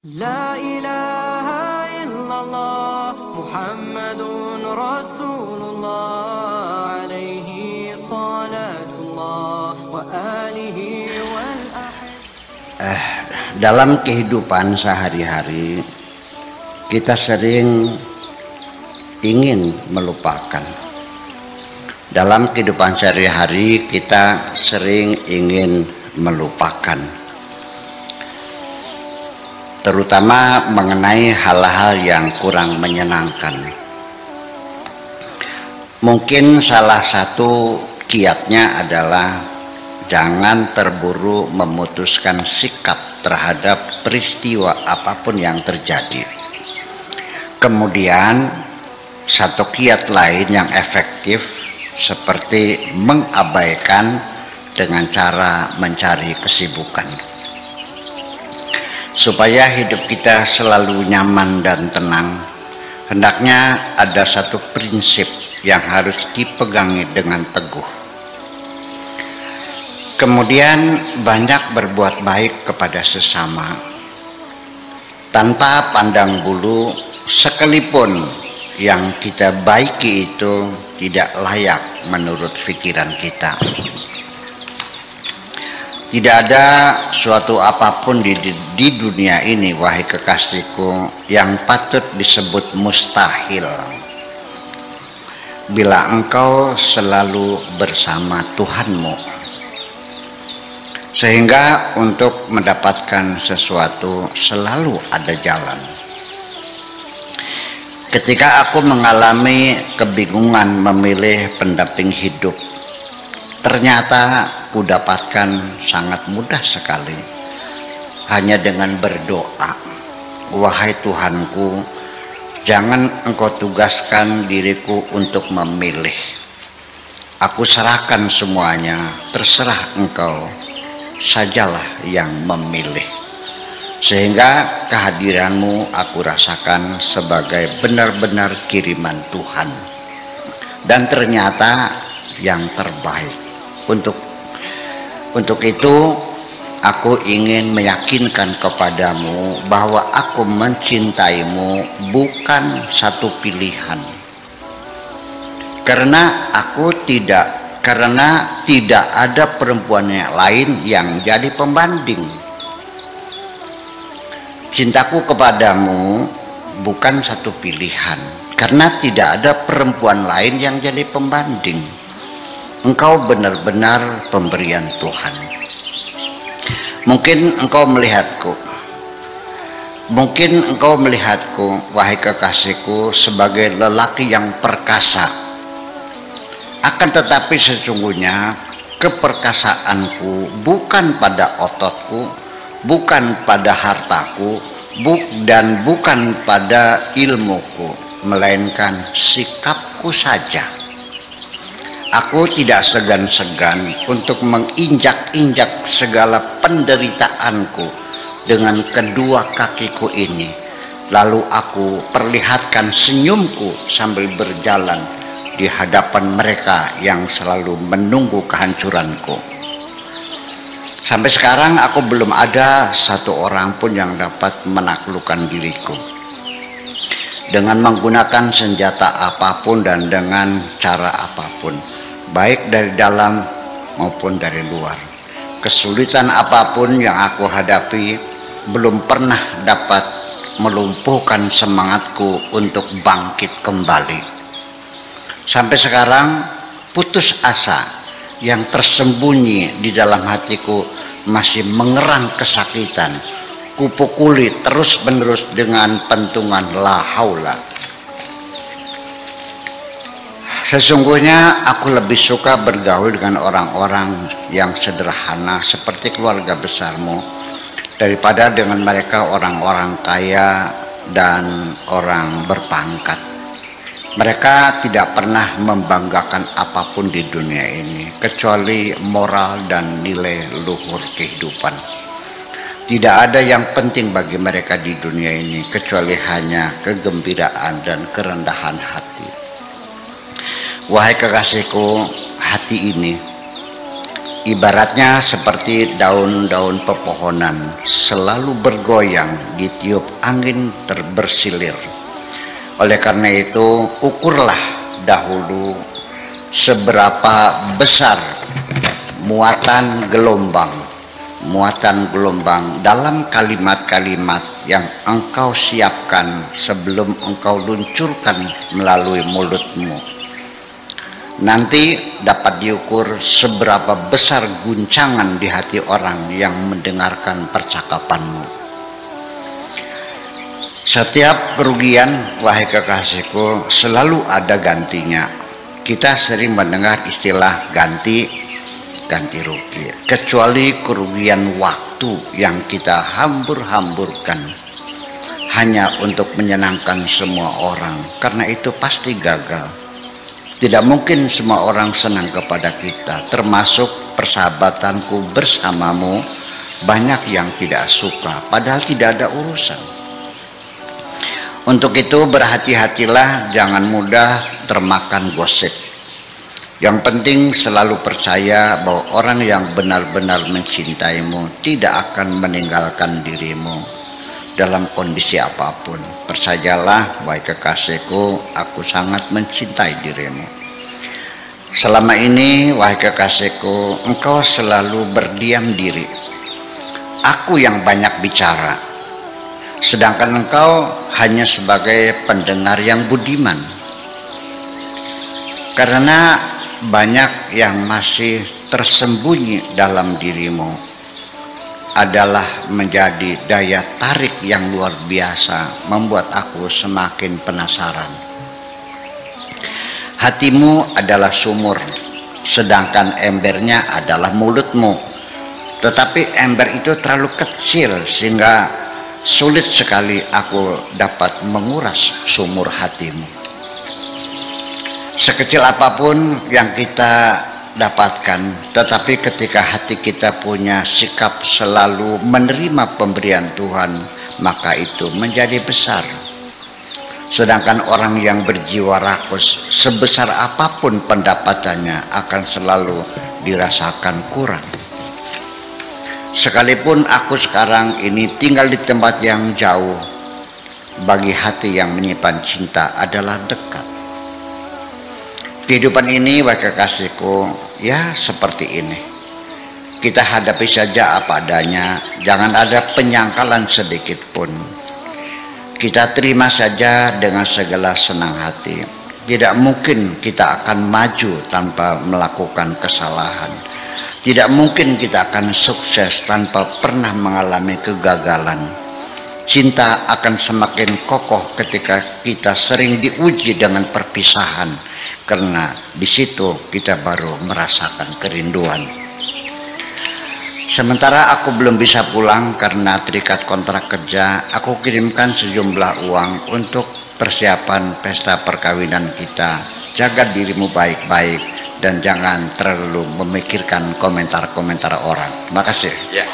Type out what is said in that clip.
La ilaha illallah Muhammadun Rasulullah alaihi salatullah wa alihi wal Dalam kehidupan sehari-hari kita sering ingin melupakan. Dalam kehidupan sehari-hari kita sering ingin melupakan, terutama mengenai hal-hal yang kurang menyenangkan. Mungkin salah satu kiatnya adalah jangan terburu memutuskan sikap terhadap peristiwa apapun yang terjadi. Kemudian satu kiat lain yang efektif seperti mengabaikan dengan cara mencari kesibukan. Supaya hidup kita selalu nyaman dan tenang, hendaknya ada satu prinsip yang harus dipegangi dengan teguh. Kemudian banyak berbuat baik kepada sesama, tanpa pandang bulu, sekalipun yang kita baiki itu tidak layak menurut pikiran kita. Tidak ada suatu apapun di dunia ini, wahai kekasihku, yang patut disebut mustahil bila engkau selalu bersama Tuhanmu. Sehingga untuk mendapatkan sesuatu selalu ada jalan. Ketika aku mengalami kebingungan memilih pendamping hidup, ternyata ku dapatkan sangat mudah sekali, hanya dengan berdoa. Wahai Tuhanku, jangan engkau tugaskan diriku untuk memilih. Aku serahkan semuanya, terserah engkau sajalah yang memilih. Sehingga kehadiranmu aku rasakan sebagai benar-benar kiriman Tuhan, dan ternyata yang terbaik. Untuk itu aku ingin meyakinkan kepadamu bahwa aku mencintaimu bukan satu pilihan. Karena tidak ada perempuan yang lain yang jadi pembanding. Cintaku kepadamu bukan satu pilihan, karena tidak ada perempuan lain yang jadi pembanding. Engkau benar-benar pemberian Tuhan. Mungkin engkau melihatku, wahai kekasihku, sebagai lelaki yang perkasa. Akan tetapi sesungguhnya keperkasaanku bukan pada ototku, bukan pada hartaku, dan bukan pada ilmuku, melainkan sikapku saja. Aku tidak segan-segan untuk menginjak-injak segala penderitaanku dengan kedua kakiku ini. Lalu aku perlihatkan senyumku sambil berjalan di hadapan mereka yang selalu menunggu kehancuranku. Sampai sekarang aku belum ada satu orang pun yang dapat menaklukkan diriku dengan menggunakan senjata apapun dan dengan cara apapun, baik dari dalam maupun dari luar. Kesulitan apapun yang aku hadapi belum pernah dapat melumpuhkan semangatku untuk bangkit kembali. Sampai sekarang putus asa yang tersembunyi di dalam hatiku masih mengerang kesakitan. Kupukuli terus-menerus dengan pentungan la haula. Sesungguhnya aku lebih suka bergaul dengan orang-orang yang sederhana seperti keluarga besarmu daripada dengan mereka orang-orang kaya dan orang berpangkat. Mereka tidak pernah membanggakan apapun di dunia ini kecuali moral dan nilai luhur kehidupan. Tidak ada yang penting bagi mereka di dunia ini kecuali hanya kegembiraan dan kerendahan hati. Wahai kekasihku, hati ini Ibaratnya seperti daun-daun pepohonan selalu bergoyang ditiup angin bersilir. Oleh karena itu, ukurlah dahulu seberapa besar muatan gelombang dalam kalimat-kalimat yang engkau siapkan sebelum engkau luncurkan melalui mulutmu. Nanti dapat diukur seberapa besar guncangan di hati orang yang mendengarkan percakapanmu. Setiap kerugian, wahai kekasihku, selalu ada gantinya. Kita sering mendengar istilah ganti rugi, kecuali kerugian waktu yang kita hambur-hamburkan hanya untuk menyenangkan semua orang, karena itu pasti gagal. Tidak mungkin semua orang senang kepada kita, termasuk persahabatanku bersamamu. Banyak yang tidak suka, padahal tidak ada urusan. Untuk itu berhati-hatilah, jangan mudah termakan gosip. Yang penting selalu percaya bahwa orang yang benar-benar mencintaimu tidak akan meninggalkan dirimu dalam kondisi apapun. Percayalah, wahai kekasihku, aku sangat mencintai dirimu. Selama ini, wahai kekasihku, engkau selalu berdiam diri. Aku yang banyak bicara, sedangkan engkau hanya sebagai pendengar yang budiman. Karena banyak yang masih tersembunyi dalam dirimu adalah menjadi daya tarik yang luar biasa, membuat aku semakin penasaran. Hatimu adalah sumur, sedangkan embernya adalah mulutmu. Tetapi ember itu terlalu kecil sehingga sulit sekali aku dapat menguras sumur hatimu. Sekecil apapun yang kita dapatkan, tetapi ketika hati kita punya sikap selalu menerima pemberian Tuhan, maka itu menjadi besar. Sedangkan orang yang berjiwa rakus, sebesar apapun pendapatannya, akan selalu dirasakan kurang. Sekalipun aku sekarang ini tinggal di tempat yang jauh, bagi hati yang menyimpan cinta adalah dekat. Kehidupan ini, wahai kekasihku, ya seperti ini. Kita hadapi saja apa adanya, jangan ada penyangkalan sedikit pun. Kita terima saja dengan segala senang hati. Tidak mungkin kita akan maju tanpa melakukan kesalahan. Tidak mungkin kita akan sukses tanpa pernah mengalami kegagalan. Cinta akan semakin kokoh ketika kita sering diuji dengan perpisahan, karena di situ kita baru merasakan kerinduan. Sementara aku belum bisa pulang karena terikat kontrak kerja, aku kirimkan sejumlah uang untuk persiapan pesta perkawinan kita. Jaga dirimu baik-baik dan jangan terlalu memikirkan komentar-komentar orang. Terima kasih. Ya.